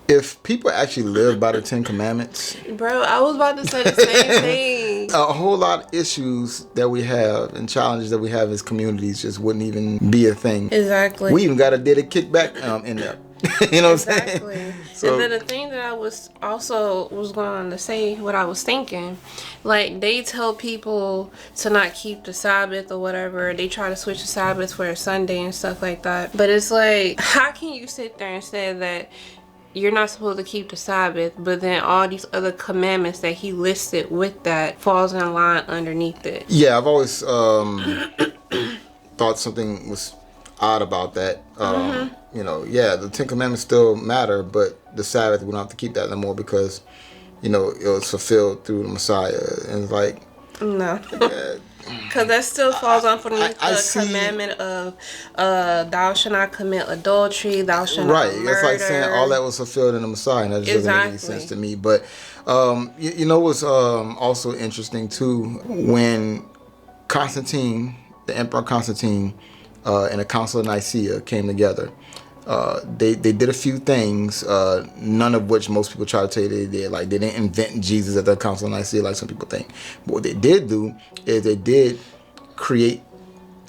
If people actually live by the Ten Commandments, Bro, I was about to say the same thing. a whole lot of issues that we have and challenges that we have as communities just wouldn't even be a thing. Exactly. We even got a did a kickback in there. You know what I'm Exactly. saying? So, And then the thing that I was going to say, what I was thinking, like they tell people to not keep the Sabbath or whatever. They try to switch the Sabbath for a Sunday and stuff like that. But it's like, how can you sit there and say that you're not supposed to keep the Sabbath, but then all these other commandments that he listed with that falls in line underneath it? yeah, I've always thought something was odd about that. You know, yeah, the Ten Commandments still matter, but the Sabbath, we don't have to keep that no more because, you know, it was fulfilled through the Messiah. And it's like, No. yeah, Because that still falls underneath I the see- commandment of thou shalt not commit adultery, thou shalt right. not murder. It's like saying all that was fulfilled in the Messiah, and that just doesn't make any Exactly. sense to me. But you know what's also interesting too, when Constantine, the Emperor Constantine, and the Council of Nicaea came together. They did a few things, none of which most people try to tell you they did. Like, they didn't invent Jesus at the Council of Nicaea like some people think. But what they did do is they did create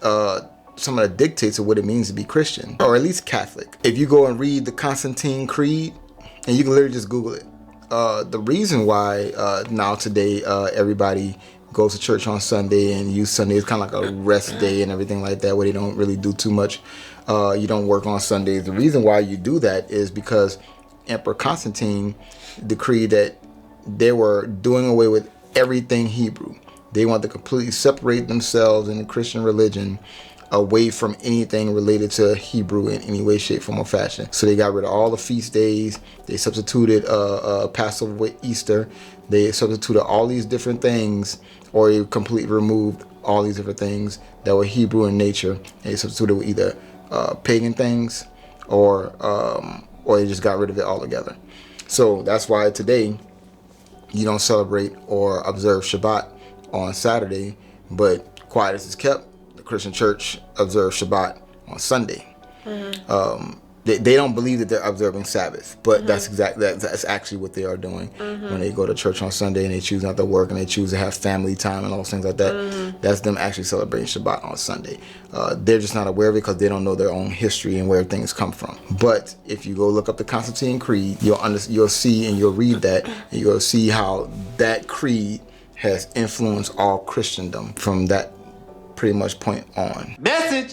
some of the dictates of what it means to be Christian, or at least Catholic. If you go and read the Constantine Creed, and you can literally just Google it. The reason why now today everybody goes to church on Sunday and use Sunday is kind of like a rest day and everything like that, where they don't really do too much. You don't work on Sundays. The reason why you do that is because Emperor Constantine decreed that they were doing away with everything Hebrew. They wanted to completely separate themselves in the Christian religion away from anything related to Hebrew in any way, shape, form, or fashion. So they got rid of all the feast days. They substituted Passover with Easter. They substituted all these different things, or they completely removed all these different things that were Hebrew in nature. They substituted with either pagan things, or they just got rid of it altogether. So that's why today you don't celebrate or observe Shabbat on Saturday, but quiet as it's kept, the Christian church observes Shabbat on Sunday. They don't believe that they're observing Sabbath, but that's actually what they are doing when they go to church on Sunday and they choose not to work and they choose to have family time and all those things like that. That's them actually celebrating Shabbat on Sunday. They're just not aware of it because they don't know their own history and where things come from. But if you go look up the Constantine Creed, you'll see and you'll read that, and you'll see how that creed has influenced all Christendom from that pretty much point on. Message.